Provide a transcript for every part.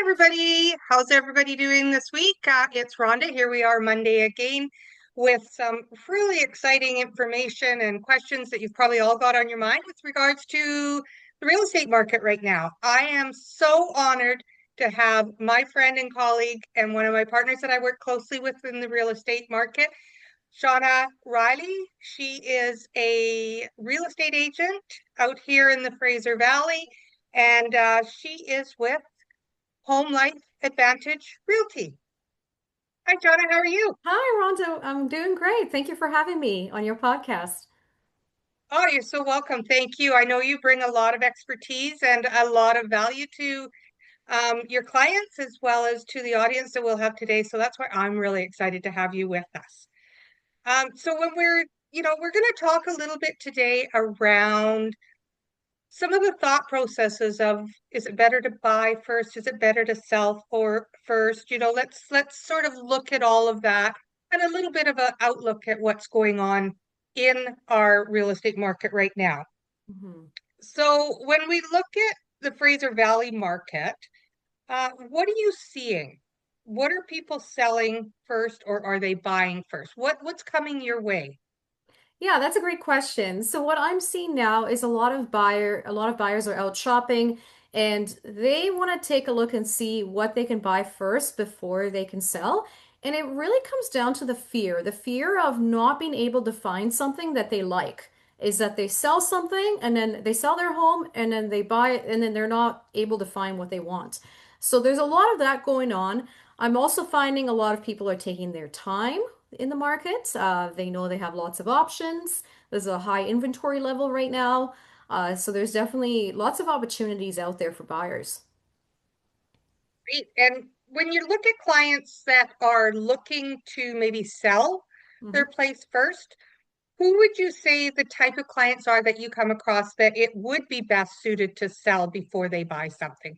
Everybody. How's everybody doing this week? It's Rhonda. Here we are Monday again with some really exciting information and questions that you've probably all got on your mind with regards to the real estate market right now. I am so honored to have my friend and colleague and one of my partners that I work closely with in the real estate market, Shauna Riley. She is a real estate agent out here in the Fraser Valley, and she is with Home Life Advantage Realty. Hi, Jonna. How are you? Hi, Rhonda. I'm doing great. Thank you for having me on your podcast. Oh, you're so welcome. Thank you. I know you bring a lot of expertise and a lot of value to your clients as well as to the audience that we'll have today. So that's why I'm really excited to have you with us. So when we're going to talk a little bit today around some of the thought processes of, is it better to buy first? Is it better to sell for first? Let's sort of look at all of that and a little bit of an outlook at what's going on in our real estate market right now. Mhm. So when we look at the Fraser Valley market, what are you seeing? What are people selling first, or are they buying first? What's coming your way? Yeah, that's a great question. So what I'm seeing now is a lot of buyers are out shopping and they want to take a look and see what they can buy first before they can sell. And it really comes down to the fear of not being able to find something that they like. Is that they sell something and then they sell their home and then they buy it and then they're not able to find what they want. So there's a lot of that going on. I'm also finding a lot of people are taking their time in the market. They know they have lots of options. There's a high inventory level right now. So there's definitely lots of opportunities out there for buyers. Great. And when you look at clients that are looking to maybe sell Mhm. their place first, who would you say the type of clients are that you come across that it would be best suited to sell before they buy something?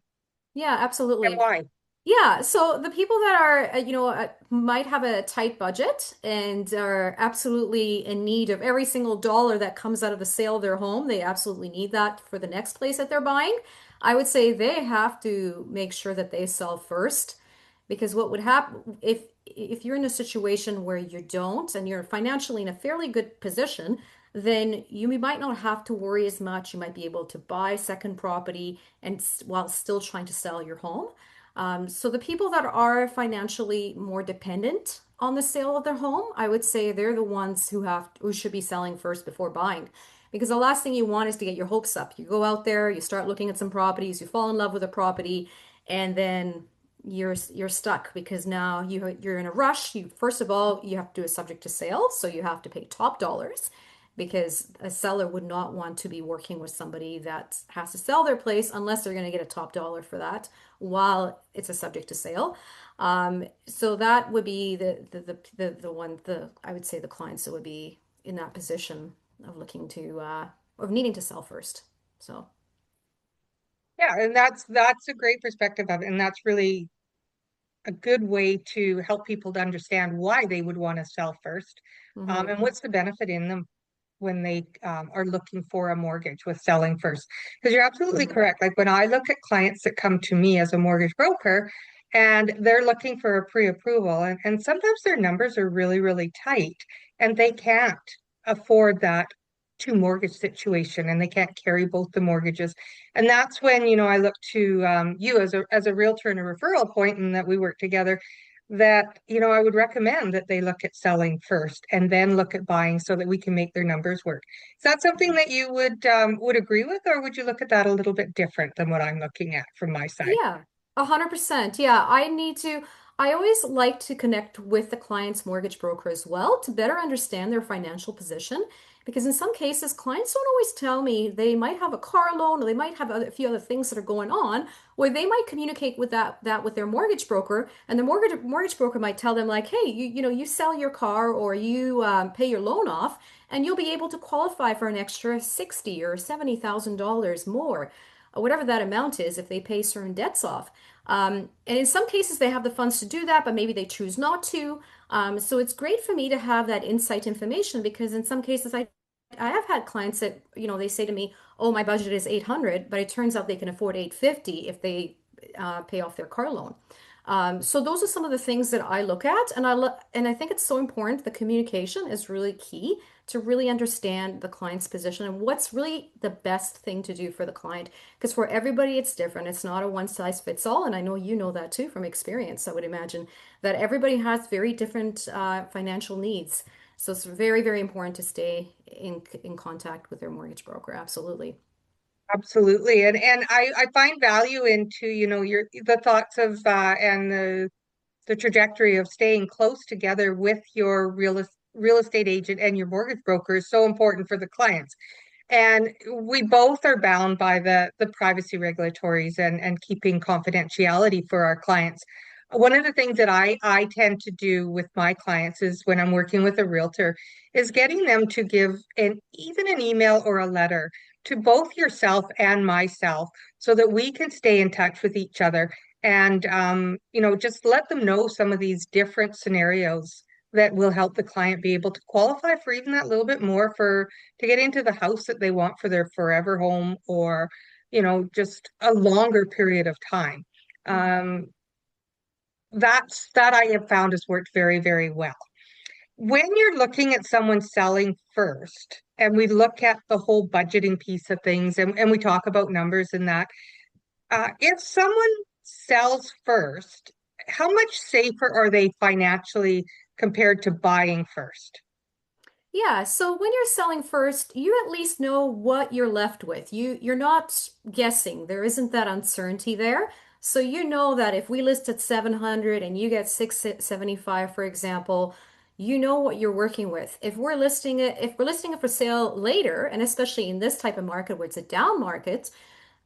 Yeah, And absolutely. why? Yeah, so the people that are, might have a tight budget and are absolutely in need of every single dollar that comes out of the sale of their home, they absolutely need that for the next place that they're buying. I would say they have to make sure that they sell first, because what would happen if you're in a situation where you don't and you're financially in a fairly good position, then you might not have to worry as much. You might be able to buy second property and while still trying to sell your home. So the people that are financially more dependent on the sale of their home, I would say they're the ones who should be selling first before buying. Because the last thing you want is to get your hopes up. You go out there, you start looking at some properties, you fall in love with a property, and then you're stuck because now you're in a rush. You first of all, you have to do a subject to sale, so you have to pay top dollars because a seller would not want to be working with somebody that has to sell their place unless they're going to get a top dollar for that while it's a subject to sale. So that would be the I would say the clients that would be in that position of looking to of needing to sell first. So. Yeah, and that's a great perspective of it, and that's really a good way to help people to understand why they would want to sell first, Mhm. and what's the benefit in them when they are looking for a mortgage with selling first. Because you're absolutely correct. Like when I look at clients that come to me as a mortgage broker and they're looking for a pre-approval, and sometimes their numbers are really, really tight and they can't afford that two mortgage situation and they can't carry both the mortgages. And that's when, I look to you as a realtor and a referral point and that we work together that I would recommend that they look at selling first and then look at buying so that we can make their numbers work. Is that something that you would agree with, or would you look at that a little bit different than what I'm looking at from my side? Yeah, 100%. Yeah, I always like to connect with the client's mortgage broker as well to better understand their financial position. Because in some cases, clients don't always tell me they might have a car loan or they might have a few other things that are going on where they might communicate with that with their mortgage broker, and the mortgage broker might tell them like, hey, you sell your car or you pay your loan off, and you'll be able to qualify for an extra 60 or $70,000 more whatever that amount is if they pay certain debts off. And in some cases, they have the funds to do that, but maybe they choose not to. So it's great for me to have that insight information because in some cases, I have had clients that, they say to me, "Oh, my budget is 800, but it turns out they can afford 850 if they pay off their car loan. So those are some of the things that I look at, and I think it's so important. The communication is really key to really understand the client's position and what's really the best thing to do for the client. Because for everybody, it's different. It's not a one size fits all, and I know you know that too from experience. I would imagine that everybody has very different financial needs. So it's very, very important to stay in contact with their mortgage broker. Absolutely. Absolutely. And I find value into, your the thoughts of and the trajectory of staying close together with your real estate agent and your mortgage broker is so important for the clients. And we both are bound by the privacy regulatories and keeping confidentiality for our clients. One of the things that I tend to do with my clients is when I'm working with a realtor is getting them to give even an email or a letter to both yourself and myself so that we can stay in touch with each other and just let them know some of these different scenarios that will help the client be able to qualify for even that little bit more for to get into the house that they want for their forever home or just a longer period of time. um, that I have found has worked very, very well. When you're looking at someone selling first, and we look at the whole budgeting piece of things, and we talk about numbers and that, if someone sells first, how much safer are they financially compared to buying first? Yeah, so when you're selling first, you at least know what you're left with. You're not guessing. There isn't that uncertainty there. So you know that if we list at 700 and you get 675, for example, you know what you're working with. If we're listing it for sale later, and especially in this type of market where it's a down market,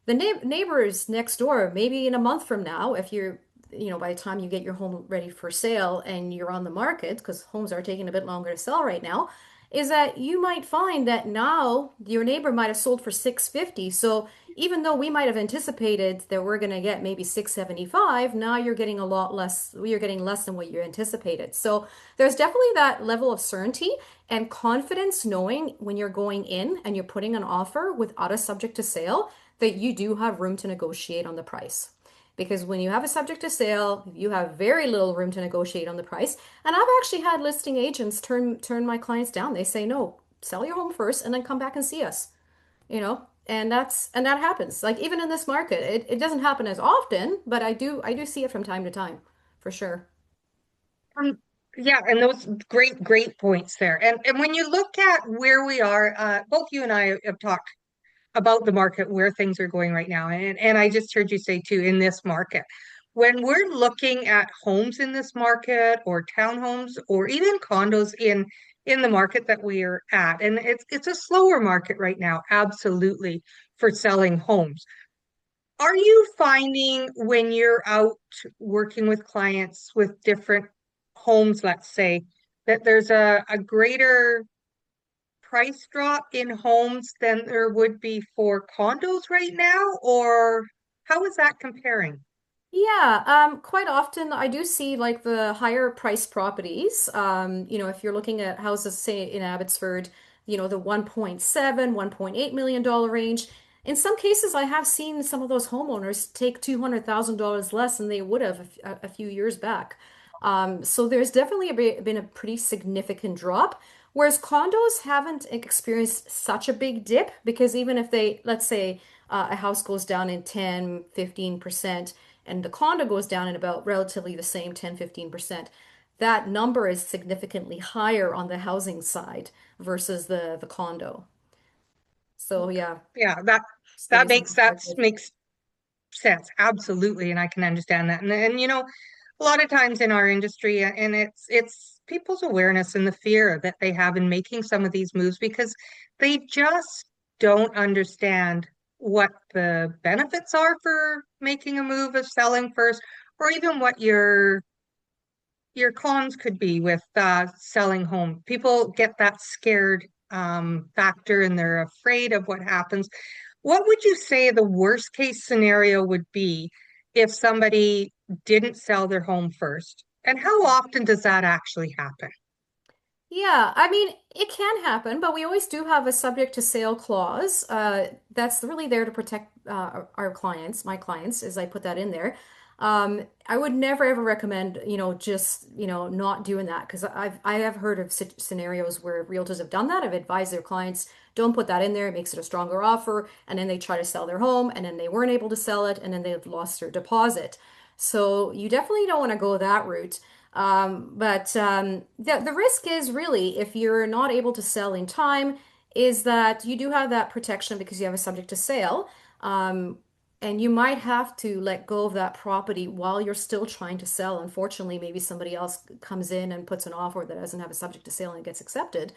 the neighbors next door, maybe in a month from now, if you're, by the time you get your home ready for sale and you're on the market, because homes are taking a bit longer to sell right now, is that you might find that now your neighbor might have sold for 650. So even though we might have anticipated that we're going to get maybe 675, now you're getting a lot less, you're getting less than what you anticipated. So there's definitely that level of certainty and confidence knowing when you're going in and you're putting an offer without a subject to sale that you do have room to negotiate on the price. Because when you have a subject to sale, you have very little room to negotiate on the price. And I've actually had listing agents turn my clients down. They say, "No, sell your home first and then come back and see us." And that happens. Like even in this market, it doesn't happen as often, but I do see it from time to time, for sure. Um, yeah, and those great points there. And when you look at where we are, both you and I have talked about the market, where things are going right now. And I just heard you say too, in this market, when we're looking at homes in this market or townhomes or even condos in the market that we are at, and it's a slower market right now, absolutely, for selling homes. Are you finding when you're out working with clients with different homes, let's say, that there's a greater price drop in homes than there would be for condos right now? Or how is that comparing? Yeah, quite often I do see like the higher price properties. If you're looking at houses, say in Abbotsford, the 1.7, $1.8 million range. In some cases, I have seen some of those homeowners take $200,000 less than they would have a few years back. So there's definitely been a pretty significant drop. Whereas condos haven't experienced such a big dip because even if they, let's say, a house goes down in 10, 15%, and the condo goes down in about relatively the same 10-15%, that number is significantly higher on the housing side versus the condo. So yeah, Yeah, that stays in perspective. makes sense. Absolutely. And I can understand that. And a lot of times in our industry, and it's people's awareness and the fear that they have in making some of these moves because they just don't understand what the benefits are for making a move of selling first, or even what your cons could be with selling home. People get that scared factor and they're afraid of what happens. What would you say the worst case scenario would be if somebody didn't sell their home first? And how often does that actually happen? Yeah, I mean, it can happen, but we always do have a subject to sale clause. That's really there to protect our clients, my clients, as I put that in there. I would never ever recommend, just, not doing that because I have heard of scenarios where realtors have done that. I've advised their clients, don't put that in there. It makes it a stronger offer, and then they try to sell their home, and then they weren't able to sell it, and then they've lost their deposit. So you definitely don't want to go that route. But the risk is really if you're not able to sell in time, is that you do have that protection because you have a subject to sale. Um, and you might have to let go of that property while you're still trying to sell. Unfortunately, maybe somebody else comes in and puts an offer that doesn't have a subject to sale and it gets accepted.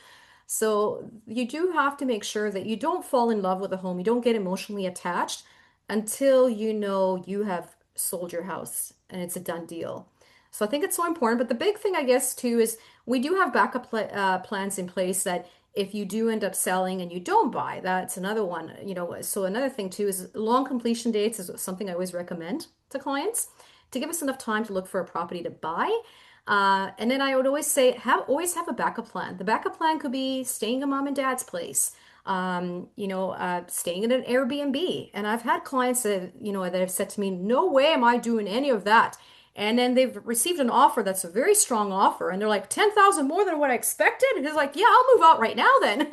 So you do have to make sure that you don't fall in love with a home, you don't get emotionally attached until you know you have sold your house and it's a done deal. So I think it's so important. But the big thing, I guess, too, is we do have backup plans in place that if you do end up selling and you don't buy, that's another one, So another thing too is long completion dates is something I always recommend to clients to give us enough time to look for a property to buy. And then I would always say always have a backup plan. The backup plan could be staying at mom and dad's place, staying in an Airbnb. And I've had clients that have said to me, "No way am I doing any of that." And then they've received an offer that's a very strong offer, and they're like 10,000 more than what I expected. And it's like, yeah, I'll move out right now then.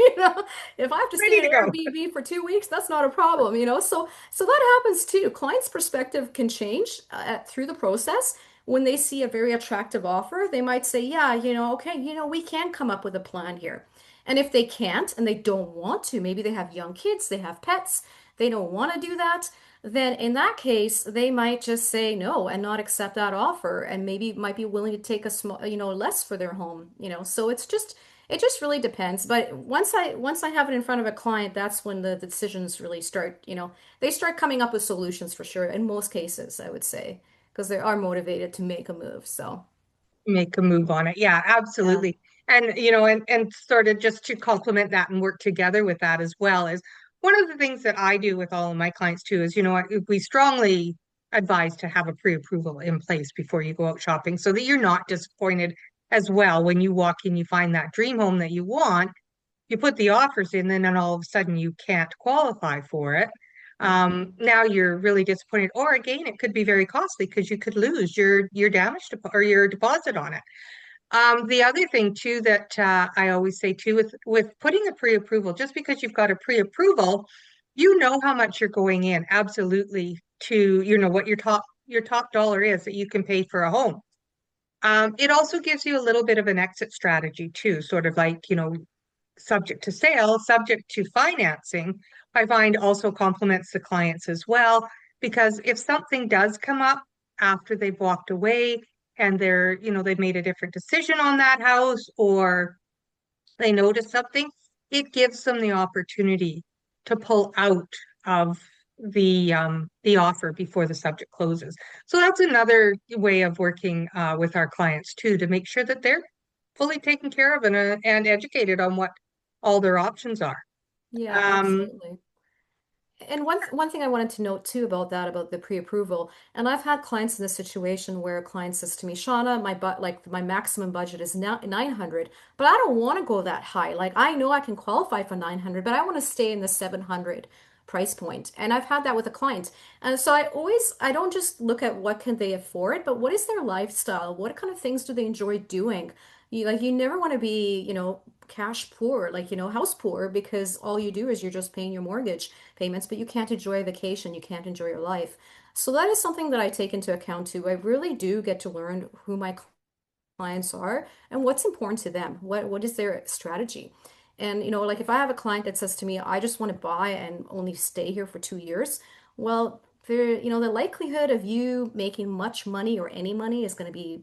If I have to stay Ready in to an go. Airbnb for 2 weeks, that's not a problem. So that happens too. Clients' perspective can change through the process. When they see a very attractive offer, they might say, yeah, okay, we can come up with a plan here. And if they can't and they don't want to, maybe they have young kids, they have pets, they don't want to do that, then in that case, they might just say no and not accept that offer and maybe might be willing to take a small, less for their home. So it just really depends. But once I have it in front of a client, that's when the decisions really start, they start coming up with solutions for sure in most cases, I would say, because they are motivated to make a move. So, Make a move on it. Yeah, yeah. absolutely. And and sort of just to complement that and work together with that as well is one of the things that I do with all of my clients too is, what, we strongly advise to have a pre-approval in place before you go out shopping so that you're not disappointed as well when you walk in, you find that dream home that you want, you put the offers in, and all of a sudden you can't qualify for it. Mhm. Now you're really disappointed. Or again, it could be very costly because you could lose your damage or your deposit on it. The other thing too that I always say too with putting a pre-approval, just because you've got a pre-approval, you know how much you're going in absolutely to, what your top dollar is that you can pay for a home. It also gives you a little bit of an exit strategy too, sort of like, subject to sale, subject to financing, I find also complements the clients as well. Because if something does come up after they've walked away and they've made a different decision on that house or they notice something, it gives them the opportunity to pull out of the offer before the subject closes. So that's another way of working with our clients too, to make sure that they're fully taken care of and educated on what all their options are. Yeah, Um, absolutely. And one thing I wanted to note too about that, about the pre-approval, and I've had clients in this situation where a client says to me, Shauna, my maximum budget is now 900, but I don't want to go that high. Like I know I can qualify for 900, but I want to stay in the 700 price point. And I've had that with a client. And so I don't just look at what can they afford, but what is their lifestyle? What kind of things do they enjoy doing? You never want to be, cash poor, house poor, because all you do is you're just paying your mortgage payments, but you can't enjoy a vacation, you can't enjoy your life. So that is something that I take into account too. I really do get to learn who my clients are and what's important to them. What is their strategy? And like if I have a client that says to me, I just want to buy and only stay here for 2 years, well, the likelihood of you making much money or any money is going to be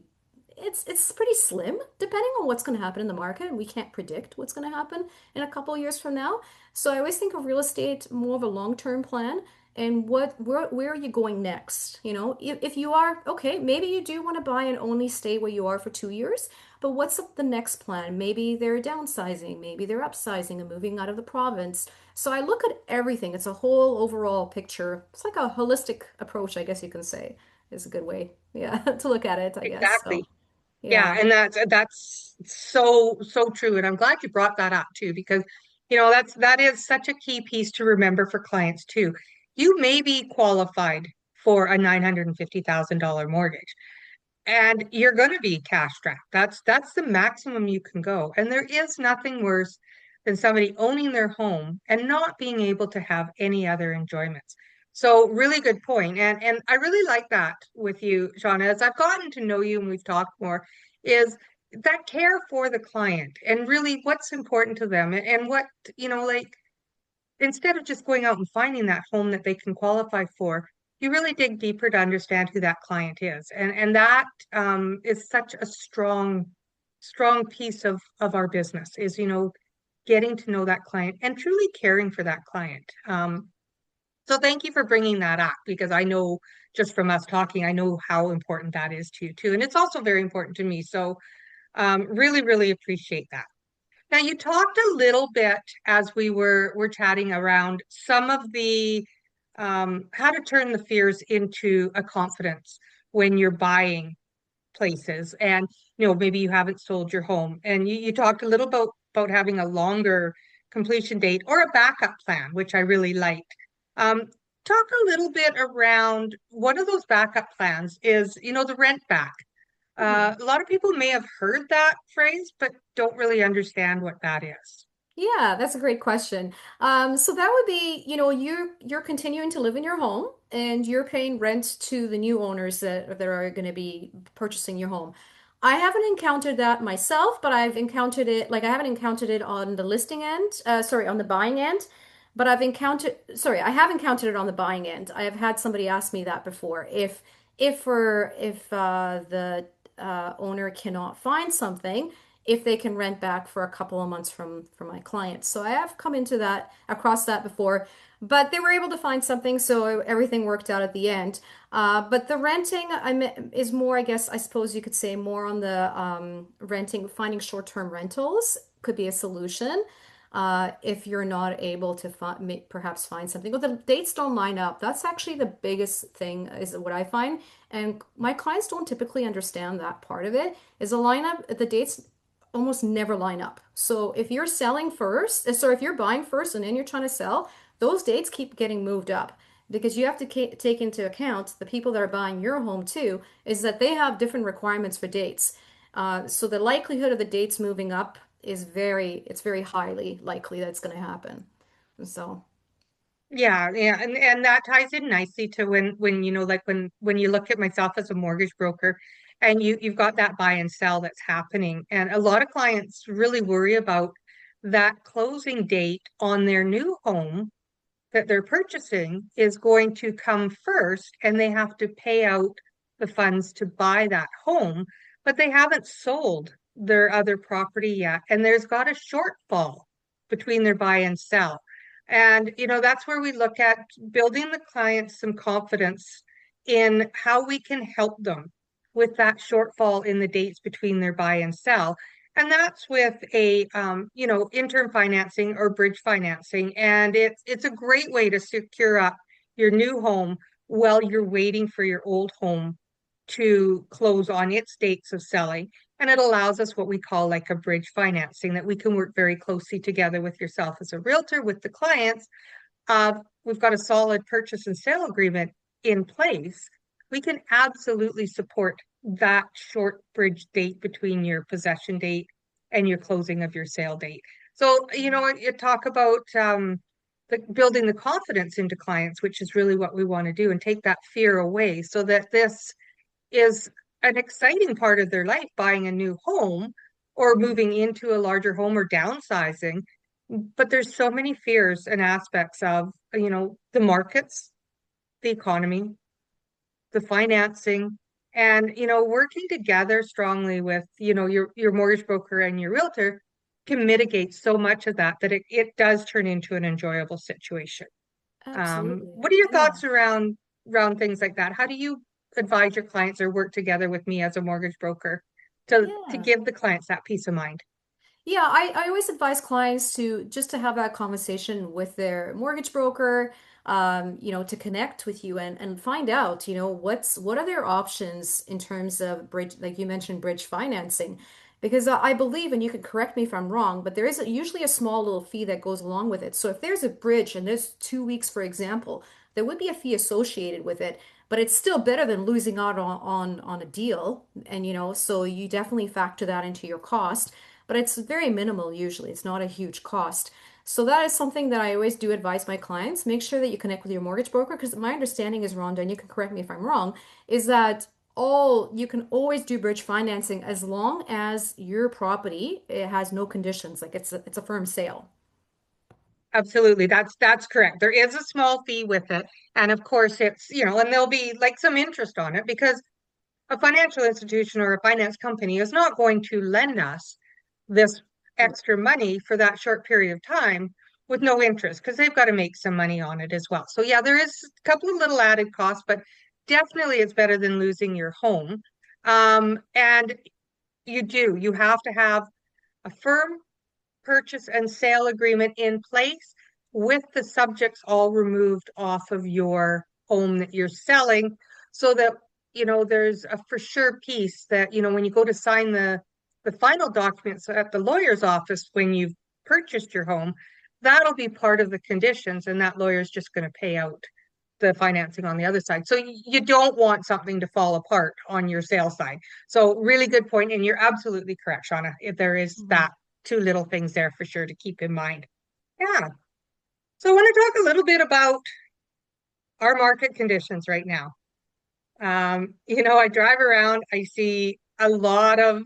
it's pretty slim depending on what's going to happen in the market. We can't predict what's going to happen in a couple of years from now. So I always think of real estate more of a long-term plan and where are you going next? If you are okay, maybe you do want to buy and only stay where you are for 2 years, but what's the next plan? Maybe they're downsizing, maybe they're upsizing and moving out of the province. So I look at everything. It's a whole overall picture. It's like a holistic approach, I guess you can say, is a good way, yeah, to look at it, I guess. So. exactly. Yeah, Yeah. and that's so true. And I'm glad you brought that up too, because that is such a key piece to remember for clients too. You may be qualified for a $950,000 mortgage, and you're going to be cash strapped. That's the maximum you can go. And there is nothing worse than somebody owning their home and not being able to have any other enjoyments. So really good point. And I really like that with you, Shauna, as I've gotten to know you and we've talked more, is that care for the client and really what's important to them and what, like instead of just going out and finding that home that they can qualify for, you really dig deeper to understand who that client is. And that is such a strong piece of our business is, getting to know that client and truly caring for that client. So thank you for bringing that up because I know just from us talking, I know how important that is to you too. And it's also very important to me. So really, really appreciate that. Now, you talked a little bit as we were chatting around some of the how to turn the fears into a confidence when you're buying places, and maybe you haven't sold your home, and you talked a little about having a longer completion date or a backup plan, which I really liked. Um, Talk a little bit around one of those backup plans is, the rent back. Mhm. A lot of people may have heard that phrase, but don't really understand what that is. Yeah, that's a great question. So that would be, you're continuing to live in your home and you're paying rent to the new owners that are going to be purchasing your home. I haven't encountered that myself, but I've encountered it, like I haven't encountered it on the listing end, sorry, on the buying end, but I have encountered it on the buying end. I have had somebody ask me that before. If the owner cannot find something, if they can rent back for a couple of months from my clients. So I have come into that across that before, but they were able to find something, so everything worked out at the end. But the renting is more, I guess, I suppose you could say more on the renting, finding short-term rentals could be a solution. If you're not able to perhaps find something, but the dates don't line up. That's actually the biggest thing, is what I find. And my clients don't typically understand that part of it. Is the lineup, the dates almost never line up. So if you're selling first, if you're buying first and then you're trying to sell, those dates keep getting moved up because you have to take into account the people that are buying your home too, is that they have different requirements for dates. So the likelihood of the dates moving up it's very highly likely that it's going to happen. So, Yeah, yeah, and that ties in nicely to when like when you look at myself as a mortgage broker, and you've got that buy and sell that's happening, and a lot of clients really worry about that closing date on their new home that they're purchasing is going to come first, and they have to pay out the funds to buy that home, but they haven't sold their other property yet, and there's got a shortfall between their buy and sell. And that's where we look at building the clients some confidence in how we can help them with that shortfall in the dates between their buy and sell. And that's with a interim financing or bridge financing. And it's a great way to secure up your new home while you're waiting for your old home to close on its dates of selling. And it allows us what we call like a bridge financing that we can work very closely together with yourself as a realtor, with the clients. We've got a solid purchase and sale agreement in place. We can absolutely support that short bridge date between your possession date and your closing of your sale date. So, you talk about building the confidence into clients, which is really what we want to do, and take that fear away so that this is an exciting part of their life, buying a new home or moving into a larger home or downsizing. But there's so many fears and aspects of, the markets, the economy, the financing, and, working together strongly with, your mortgage broker and your realtor can mitigate so much of that it does turn into an enjoyable situation. absolutely. What are your Yeah. thoughts around things like that? How do you advise your clients or work together with me as a mortgage broker to Yeah. give the clients that peace of mind? Yeah, I always advise clients to just to have that conversation with their mortgage broker. to connect with you and find out, what are their options in terms of bridge, like you mentioned, bridge financing. Because I believe, and you can correct me if I'm wrong, but there is usually a small little fee that goes along with it. So if there's a bridge and there's 2 weeks, for example, there would be a fee associated with it, but it's still better than losing out on a deal. And so you definitely factor that into your cost, but it's very minimal usually. It's not a huge cost. So that is something that I always do advise my clients. Make sure that you connect with your mortgage broker because my understanding is, Rhonda, and you can correct me if I'm wrong, is that all you can always do bridge financing as long as your property it has no conditions, like it's a firm sale. Absolutely. That's correct. There is a small fee with it. And of course it's, and there'll be like some interest on it because a financial institution or a finance company is not going to lend us this extra money for that short period of time with no interest because they've got to make some money on it as well. So yeah, there is a couple of little added costs, but definitely it's better than losing your home. And you have to have a firm purchase and sale agreement in place with the subjects all removed off of your home that you're selling so that there's a for sure piece that when you go to sign the final documents at the lawyer's office when you've purchased your home, that'll be part of the conditions and that lawyer's just going to pay out the financing on the other side. So you don't want something to fall apart on your sale side. So really good point, and you're absolutely correct, Shauna. If there is Mhm. that two little things there for sure to keep in mind. Yeah. So I want to talk a little bit about our market conditions right now. I drive around, I see a lot of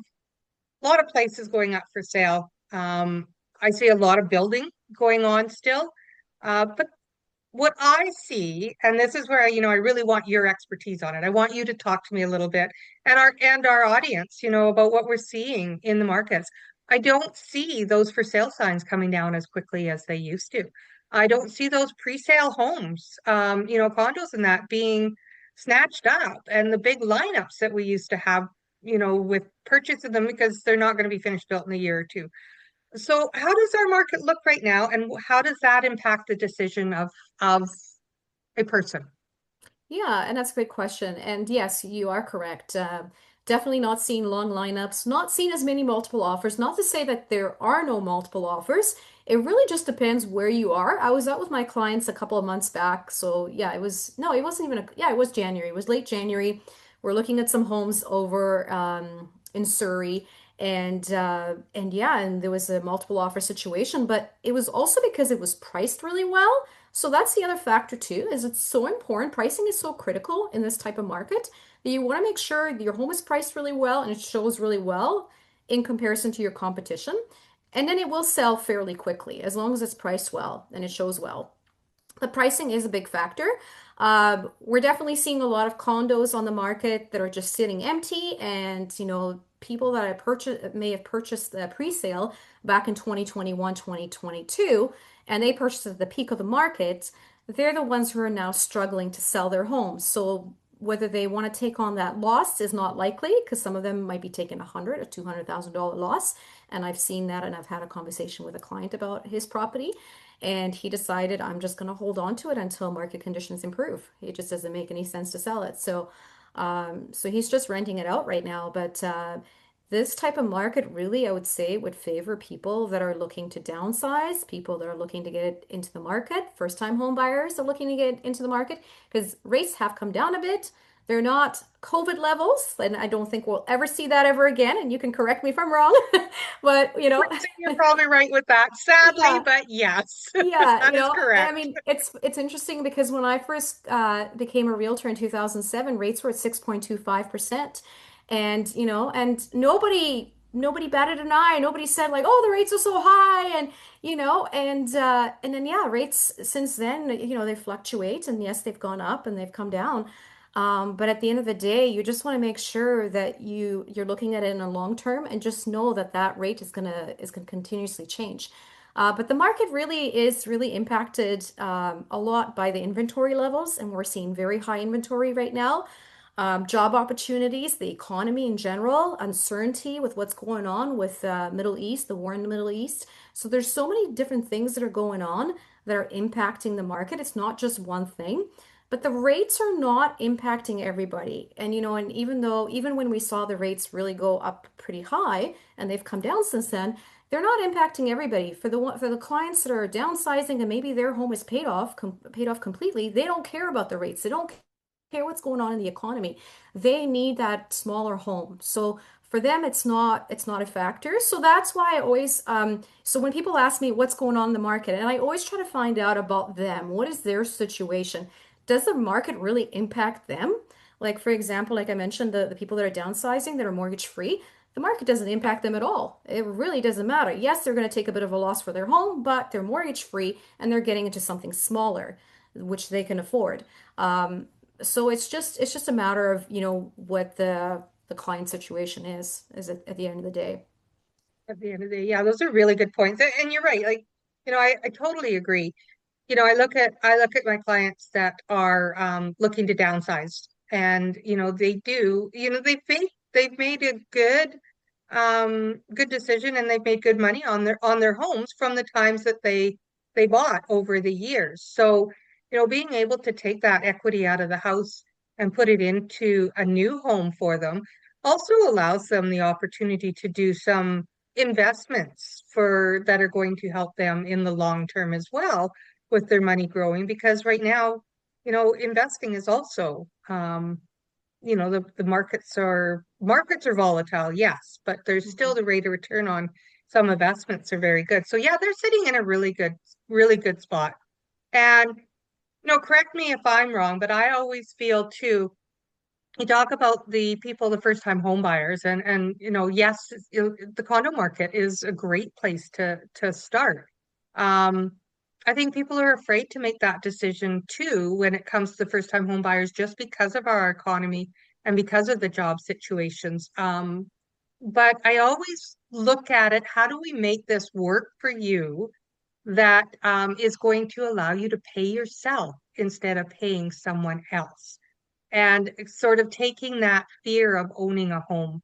places going up for sale. I see a lot of building going on still. But what I see, and this is where I really want your expertise on it. I want you to talk to me a little bit and our audience, about what we're seeing in the markets. I don't see those for sale signs coming down as quickly as they used to. I don't see those pre-sale homes, condos and that being snatched up and the big lineups that we used to have, with purchasing them because they're not going to be finished built in a year or two. So how does our market look right now, and how does that impact the decision of a person? Yeah, and that's a good question. And yes, you are correct. Definitely not seeing long lineups, not seeing as many multiple offers. Not to say that there are no multiple offers. It really just depends where you are. I was out with my clients a couple of months back. So yeah, no, it wasn't even yeah, it was January. It was late January. We're looking at some homes over in Surrey. And yeah, and there was a multiple offer situation, but it was also because it was priced really well. So that's the other factor too, is it's so important. Pricing is so critical in this type of market that you want to make sure your home is priced really well and it shows really well in comparison to your competition. And then it will sell fairly quickly as long as it's priced well and it shows well. The pricing is a big factor. We're definitely seeing a lot of condos on the market that are just sitting empty, and people that I purchased may have purchased the pre-sale back in 2021, 2022, and they purchased at the peak of the market. They're the ones who are now struggling to sell their homes. So whether they want to take on that loss is not likely because some of them might be taking $100,000 or $200,000 loss. And I've seen that, and I've had a conversation with a client about his property. And he decided, I'm just going to hold on to it until market conditions improve. It just doesn't make any sense to sell it. So he's just renting it out right now. But this type of market really, I would say, would favor people that are looking to downsize, people that are looking to get into the market, first-time home buyers are looking to get into the market because rates have come down a bit. They're not COVID levels, and I don't think we'll ever see that ever again. And you can correct me if I'm wrong, but You're probably right with that, sadly, yeah. but yes, Yeah, that is I correct. mean, it's interesting because when I first became a realtor in 2007, rates were at 6.25%. And nobody batted an eye. Nobody said like, "Oh, the rates are so high." And then yeah, rates since then, they fluctuate, and yes, they've gone up and they've come down. But at the end of the day, you just want to make sure that you're looking at it in a long term and just know that that rate is gonna continuously change. But the market really is really impacted a lot by the inventory levels, and we're seeing very high inventory right now. Job opportunities, the economy in general, uncertainty with what's going on with Middle East, the war in the Middle East. So there's so many different things that are going on that are impacting the market. It's not just one thing, but the rates are not impacting everybody. And and even when we saw the rates really go up pretty high and they've come down since then, they're not impacting everybody. For the clients that are downsizing and maybe their home is paid off completely, they don't care about the rates. They don't care what's going on in the economy. They need that smaller home. So for them, it's not a factor. So that's why I always so when people ask me what's going on in the market, and I always try to find out about them. What is their situation? Does the market really impact them? Like for example, like I mentioned, the people that are downsizing that are mortgage free, the market doesn't impact them at all. It really doesn't matter. Yes, they're going to take a bit of a loss for their home, but they're mortgage free and they're getting into something smaller, which they can afford. So it's just a matter of, what the client situation is at the end of the day. At the end of the day, yeah, those are really good points. And you're right. Like, I totally agree. I look at my clients that are looking to downsize, and they've made a good decision, and they've made good money on their homes from the times that they bought over the years. So, being able to take that equity out of the house and put it into a new home for them also allows them the opportunity to do some investments for that are going to help them in the long term as well with their money growing, because right now, investing is also the markets are volatile, yes, but there's still the rate of return on some investments are very good. So yeah, they're sitting in a really good spot. And correct me if I'm wrong, but I always feel too, you talk about the people, the first time home buyers, and yes, the condo market is a great place to start. Um, I think people are afraid to make that decision too when it comes to first time home buyers, just because of our economy and because of the job situations. But I always look at it, how do we make this work for you that is going to allow you to pay yourself instead of paying someone else? And sort of taking that fear of owning a home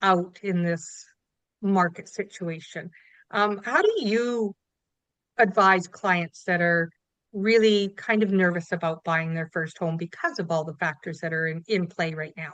out in this market situation. How do you advise clients that are really kind of nervous about buying their first home because of all the factors that are in play right now?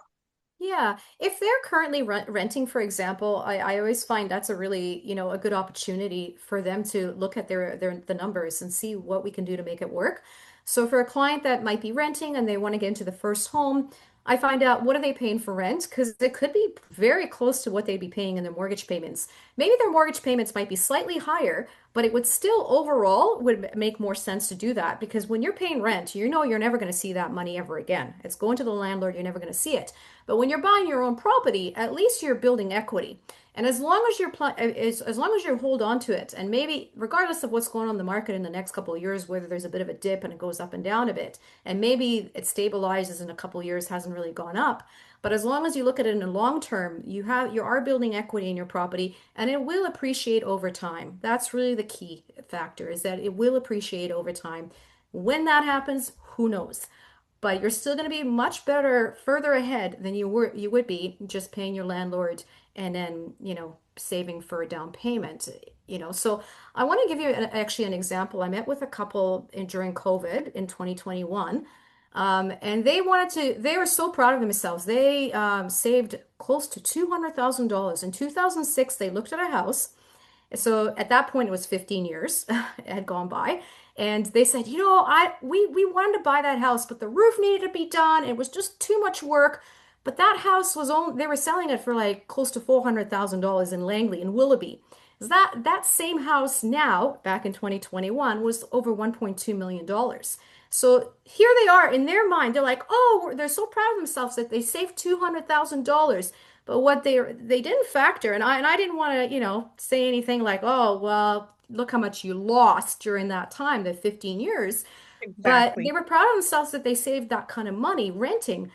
Yeah, if they're currently renting, for example, I always find that's a really, a good opportunity for them to look at the numbers and see what we can do to make it work. So for a client that might be renting and they want to get into the first home, I find out what are they paying for rent because it could be very close to what they'd be paying in their mortgage payments. Maybe their mortgage payments might be slightly higher, but it would still overall would make more sense to do that because when you're paying rent, you're never going to see that money ever again. It's going to the landlord, you're never going to see it. But when you're buying your own property, at least you're building equity. And as long as you hold on to it, and maybe regardless of what's going on in the market in the next couple of years, whether there's a bit of a dip and it goes up and down a bit, and maybe it stabilizes in a couple of years, hasn't really gone up. But as long as you look at it in the long term, you are building equity in your property and it will appreciate over time. That's really the key factor is that it will appreciate over time. When that happens, who knows? But you're still going to be much better further ahead than you would be just paying your landlord and then saving for a down payment. So I want to give you actually an example. I met with a couple during COVID in 2021, and they were so proud of themselves. They saved close to $200,000 in 2006. They looked at a house, so at that point, it was 15 years had gone by. And they said, we wanted to buy that house, but the roof needed to be done. It was just too much work. But that house was only, they were selling it for like close to $400,000 in Langley in Willoughby. That same house now, back in 2021, was over $1.2 million. So here they are in their mind. They're like, oh, they're so proud of themselves that they saved $200,000. But what they didn't factor, and I didn't want to, say anything like, oh, well, look how much you lost during that time, the 15 years. But they Exactly. were proud of themselves that they saved that kind of money renting.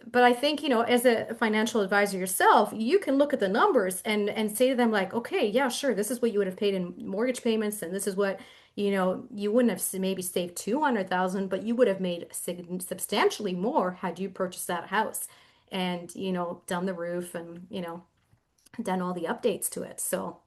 But I think, as a financial advisor yourself, you can look at the numbers and say to them like, okay, yeah, sure, this is what you would have paid in mortgage payments, and this is what, you wouldn't have maybe saved 200,000, but you would have made substantially more had you purchased that house and, done the roof and, done all the updates to it. So.